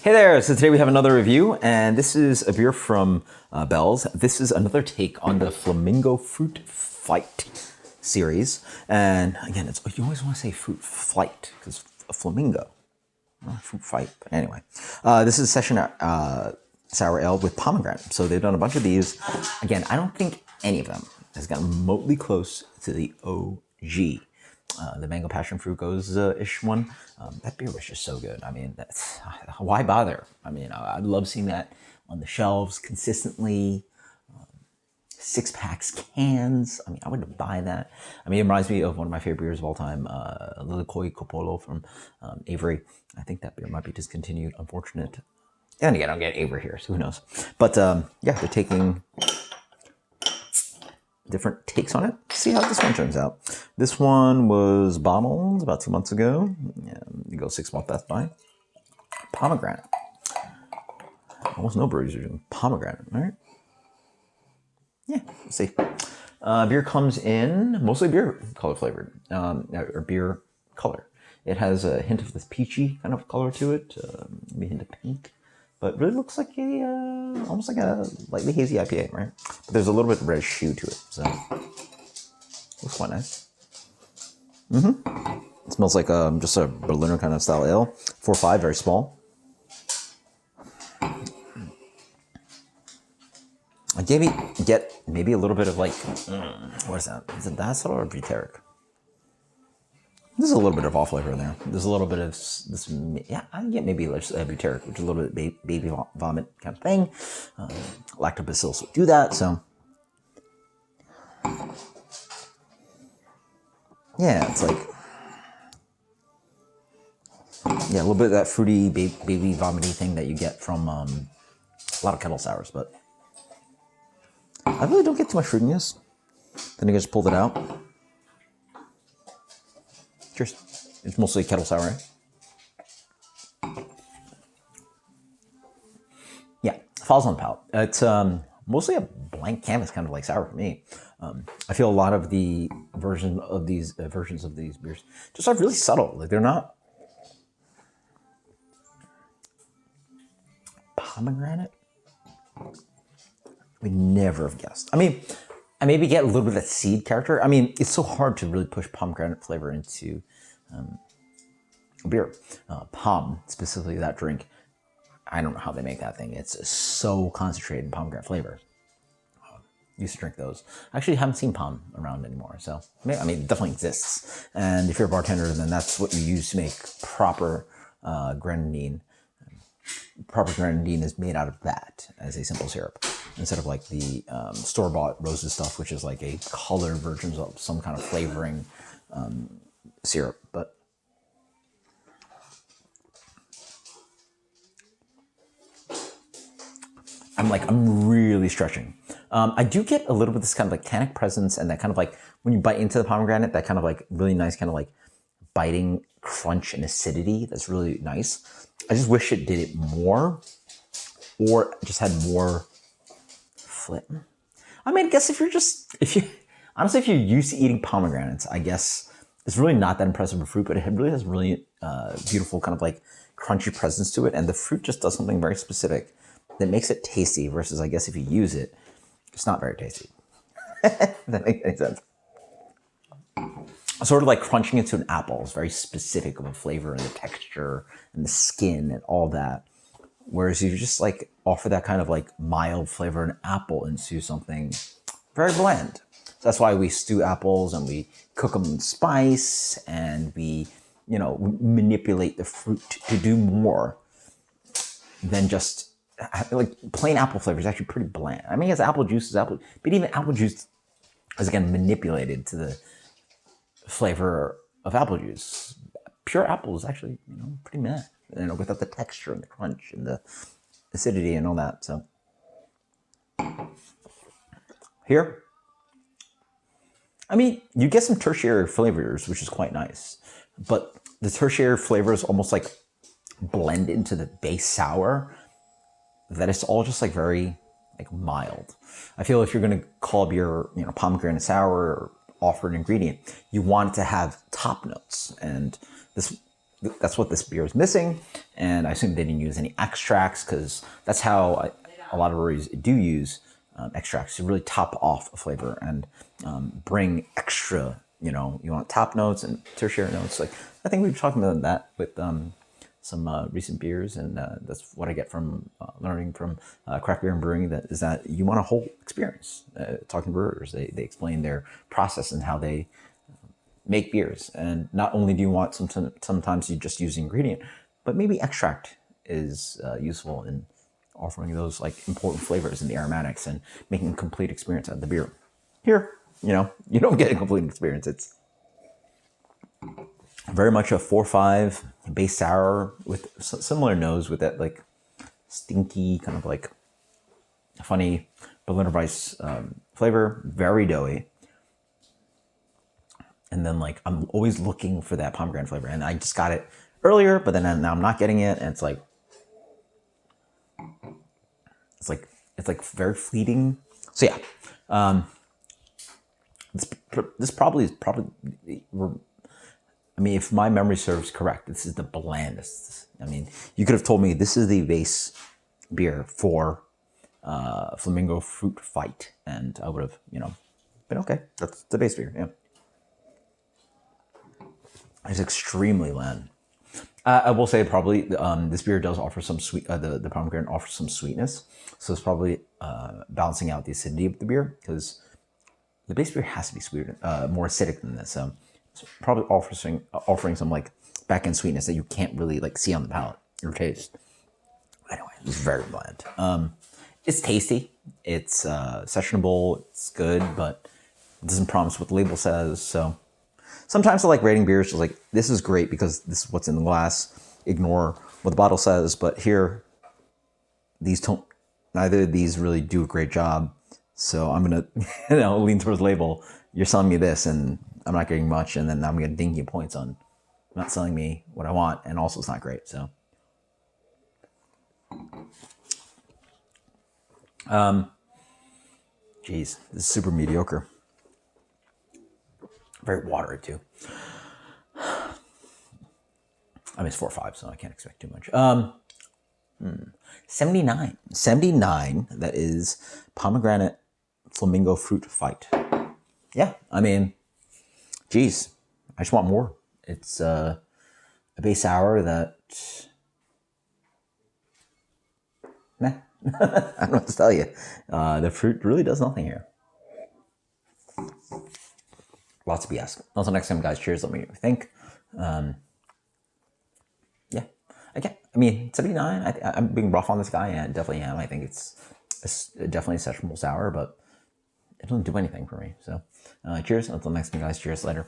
Hey there, so today we have another review, and this is a beer from Bell's. This is another take on the Flamingo Fruit Fight series. And again, you always want to say fruit flight, because a flamingo, not fruit fight. But anyway, this is a session sour ale with pomegranate. So they've done a bunch of these. Again, I don't think any of them has gotten remotely close to the OG. The mango passion fruit goes-ish one. That beer was just so good. I mean, why bother? I mean, I love seeing that on the shelves consistently. 6-packs, cans. I mean, I would buy that. I mean, it reminds me of one of my favorite beers of all time, Lilikoi Coppola from Avery. I think that beer might be discontinued. Unfortunate. And again, I don't get Avery here, so who knows? But yeah, they're taking different takes on it. See how this one turns out. This one was bottled about 2 months ago. Yeah, you go 6 month Best Buy. Pomegranate. Almost no breweries are doing pomegranate, right? Yeah, we'll see. Beer comes in mostly beer color flavored, or beer color. It has a hint of this peachy kind of color to it, maybe a hint of pink. But really looks like almost like a lightly hazy IPA, right? But there's a little bit of red hue to it, so looks quite nice. It smells like just a Berliner kind of style ale. 4.5, very small. I get maybe a little bit of like, what is that? Is it Dassel or Buteric? There's a little bit of off flavor in there. There's a little bit of this, yeah, I get maybe butyric, which is a little bit baby vomit kind of thing. Lactobacillus will do that, so. Yeah, it's like, yeah, a little bit of that fruity baby vomity thing that you get from a lot of kettle sours, but I really don't get too much fruitiness. Then I just pulled it out. Cheers. It's mostly kettle sour, right? Yeah, falls on the palate. It's mostly a blank canvas, kind of like sour for me. I feel a lot of the versions of these beers just are really subtle. Like they're not pomegranate. We never have guessed. I mean, I maybe get a little bit of that seed character. I mean, it's so hard to really push pomegranate flavor into beer. Pom, specifically that drink, I don't know how they make that thing. It's so concentrated in pomegranate flavor. Used to drink those. I actually haven't seen Pom around anymore, so I mean, it definitely exists. And if you're a bartender, then that's what you use to make proper grenadine. Proper grenadine is made out of that as a simple syrup, instead of like the store-bought roasted stuff, which is like a colored version of some kind of flavoring syrup. But I'm really stretching. I do get a little bit of this kind of like tannic presence, and that kind of like when you bite into the pomegranate, that kind of like really nice kind of like biting crunch and acidity. That's really nice. I just wish it did it more, or just had more flip. I mean, I guess if you're used to eating pomegranates, I guess it's really not that impressive of fruit, but it really has really beautiful kind of like crunchy presence to it, and the fruit just does something very specific that makes it tasty. Versus, I guess, if you use it, it's not very tasty. If that makes any sense. Sort of like crunching into an apple is very specific of a flavor and the texture and the skin and all that. Whereas if you just like offer that kind of like mild flavor and apple into something very bland. So that's why we stew apples and we cook them in spice, and we, manipulate the fruit to do more than just like plain apple flavor is actually pretty bland. I mean, it's apple juice is apple, but even apple juice is again manipulated to the flavor of apple juice. Pure apple is actually, pretty meh, without the texture and the crunch and the acidity and all that. So here, I mean, you get some tertiary flavors, which is quite nice, but the tertiary flavors almost like blend into the base sour, that it's all just like very like mild. I feel if you're going to call beer, pomegranate sour or offer an ingredient, you want it to have top notes. And this that's what this beer is missing. And I assume they didn't use any extracts, because that's how a lot of breweries do use extracts to really top off a flavor and bring extra, you know, you want top notes and tertiary notes. Like, I think we've talked about that with some recent beers, and that's what I get from learning from craft beer and brewing. That is that you want a whole experience. Talking to brewers, they explain their process and how they make beers, and not only do you want sometimes you just use the ingredient, but maybe extract is useful in offering those like important flavors and the aromatics and making a complete experience out of the beer. Here, you know, you don't get a complete experience. It's very much a 4.5 base sour with similar nose, with that like stinky kind of like funny Berliner Weiss flavor, very doughy. And then like I'm always looking for that pomegranate flavor, and I just got it earlier, but then now I'm not getting it, and it's like very fleeting. So yeah, this probably is I mean, if my memory serves correct, this is the blandest. I mean, you could have told me this is the base beer for Flamingo Fruit Fight, and I would have, you know, been okay. That's the base beer. Yeah, it's extremely bland. I will say probably this beer does offer some sweet. The pomegranate offers some sweetness, so it's probably balancing out the acidity of the beer, because the base beer has to be sweeter, more acidic than this. So it's probably offering some like back end sweetness that you can't really like see on the palate or taste. Anyway, it's very bland. It's tasty. It's sessionable. It's good, but it doesn't promise what the label says. So sometimes I like rating beers just like, this is great because this is what's in the glass. Ignore what the bottle says. But here, neither of these really do a great job. So I'm gonna, you know, lean towards the label. You're selling me this, and I'm not getting much, and then I'm gonna ding you points on not selling me what I want, and also it's not great. So, geez, this is super mediocre. Very watery too. I mean, it's 4.5, so I can't expect too much. 79. 79, that is Pomegranate Flamingo Fruit Fight. Yeah, I mean, geez, I just want more. It's a base sour that, meh, I don't know what to tell you. The fruit really does nothing here. Lots of BS. Until next time, guys, cheers. Let me know what you think. Yeah, I mean, 79, I'm being rough on this guy, and I definitely am. I think it's definitely a sessionable sour, but it doesn't do anything for me. So cheers. Until next time, guys, cheers. Later.